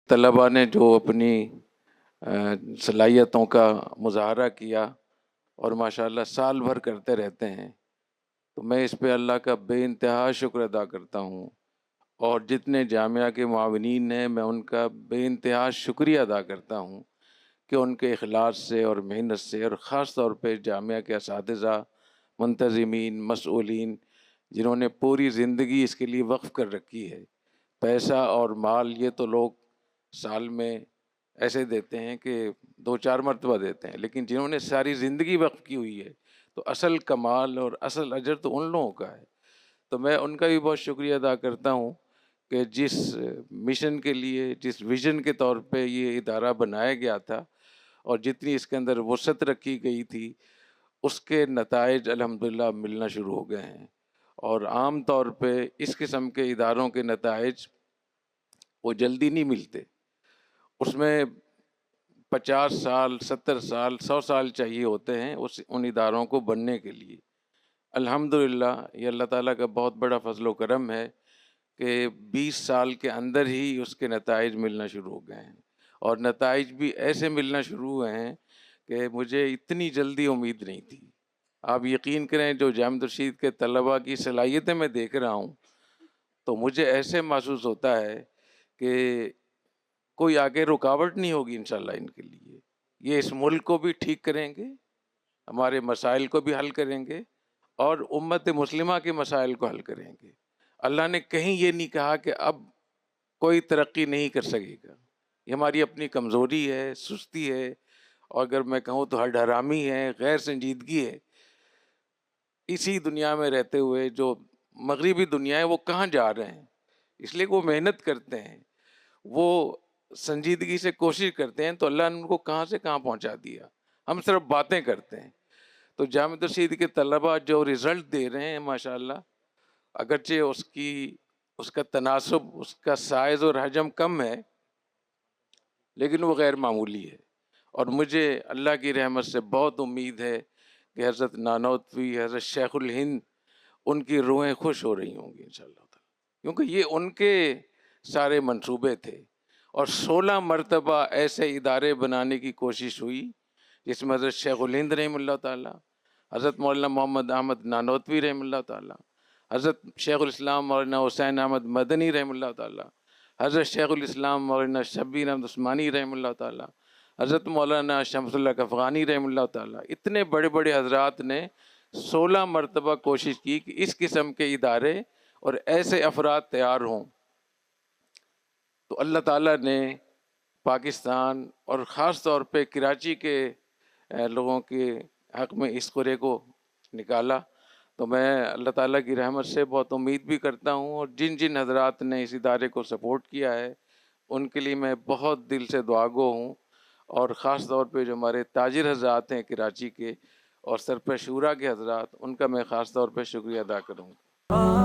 طلباء نے جو اپنی صلاحیتوں کا مظاہرہ کیا اور ماشاءاللہ سال بھر کرتے رہتے ہیں، تو میں اس پہ اللہ کا بے انتہا شکر ادا کرتا ہوں، اور جتنے جامعہ کے معاونین ہیں میں ان کا بے انتہا شکریہ ادا کرتا ہوں کہ ان کے اخلاص سے اور محنت سے، اور خاص طور پہ جامعہ کے اساتذہ، منتظمین، مسئولین، جنہوں نے پوری زندگی اس کے لیے وقف کر رکھی ہے۔ پیسہ اور مال یہ تو لوگ سال میں ایسے دیتے ہیں کہ 2-4 مرتبہ دیتے ہیں، لیکن جنہوں نے ساری زندگی وقف کی ہوئی ہے تو اصل کمال اور اصل اجر تو ان لوگوں کا ہے۔ تو میں ان کا بھی بہت شکریہ ادا کرتا ہوں کہ جس مشن کے لیے، جس ویژن کے طور پہ یہ ادارہ بنایا گیا تھا اور جتنی اس کے اندر وسعت رکھی گئی تھی، اس کے نتائج الحمدللہ ملنا شروع ہو گئے ہیں۔ اور عام طور پہ اس قسم کے اداروں کے نتائج وہ جلدی نہیں ملتے، اس میں 50 سال، 70 سال، 100 سال چاہیے ہوتے ہیں ان اداروں کو بننے کے لیے۔ الحمدللہ یہ اللہ تعالیٰ کا بہت بڑا فضل و کرم ہے کہ 20 سال کے اندر ہی اس کے نتائج ملنا شروع ہو گئے ہیں، اور نتائج بھی ایسے ملنا شروع ہوئے ہیں کہ مجھے اتنی جلدی امید نہیں تھی۔ آپ یقین کریں، جو جامعہ رشید کے طلباء کی صلاحیتیں میں دیکھ رہا ہوں تو مجھے ایسے محسوس ہوتا ہے کہ کوئی آگے رکاوٹ نہیں ہوگی انشاءاللہ ان کے لیے۔ یہ اس ملک کو بھی ٹھیک کریں گے، ہمارے مسائل کو بھی حل کریں گے، اور امت مسلمہ کے مسائل کو حل کریں گے۔ اللہ نے کہیں یہ نہیں کہا کہ اب کوئی ترقی نہیں کر سکے گا۔ یہ ہماری اپنی کمزوری ہے، سستی ہے، اور اگر میں کہوں تو ہڈ حرامی ہے، غیر سنجیدگی ہے۔ اسی دنیا میں رہتے ہوئے جو مغربی دنیا ہے وہ کہاں جا رہے ہیں؟ اس لیے وہ محنت کرتے ہیں، وہ سنجیدگی سے کوشش کرتے ہیں، تو اللہ نے ان کو کہاں سے کہاں پہنچا دیا۔ ہم صرف باتیں کرتے ہیں۔ تو جامعہ رشید کے طلباء جو رزلٹ دے رہے ہیں ماشاءاللہ، اگرچہ اس کا تناسب، اس کا سائز اور حجم کم ہے، لیکن وہ غیر معمولی ہے، اور مجھے اللہ کی رحمت سے بہت امید ہے کہ حضرت نانوتوی، حضرت شیخ الہند، ان کی روحیں خوش ہو رہی ہوں گی انشاءاللہ تعالی، کیونکہ یہ ان کے سارے منصوبے تھے۔ اور 16 مرتبہ ایسے ادارے بنانے کی کوشش ہوئی جس میں حضرت شیخ الہند رحمہ اللہ تعالیٰ، حضرت مولانا محمد احمد نانوتوی رحمہ اللہ تعالیٰ، حضرت شیخ الاسلام مولانا حسین احمد مدنی رحمہ اللہ تعالیٰ، حضرت شیخ الاسلام مولانا شبیر احمد عثمانی رحمہ اللہ تعالیٰ، حضرت مولانا شمس اللہ افغانی رحمہ اللہ تعالیٰ، اتنے بڑے بڑے حضرات نے 16 مرتبہ کوشش کی کہ اس قسم کے ادارے اور ایسے افراد تیار ہوں۔ تو اللہ تعالیٰ نے پاکستان اور خاص طور پہ کراچی کے لوگوں کے حق میں اس قرعے کو نکالا۔ تو میں اللہ تعالیٰ کی رحمت سے بہت امید بھی کرتا ہوں، اور جن جن حضرات نے اس ادارے کو سپورٹ کیا ہے ان کے لیے میں بہت دل سے دعاگو ہوں، اور خاص طور پہ جو ہمارے تاجر حضرات ہیں کراچی کے اور سرپرست شورا کے حضرات، ان کا میں خاص طور پہ شکریہ ادا کروں گا۔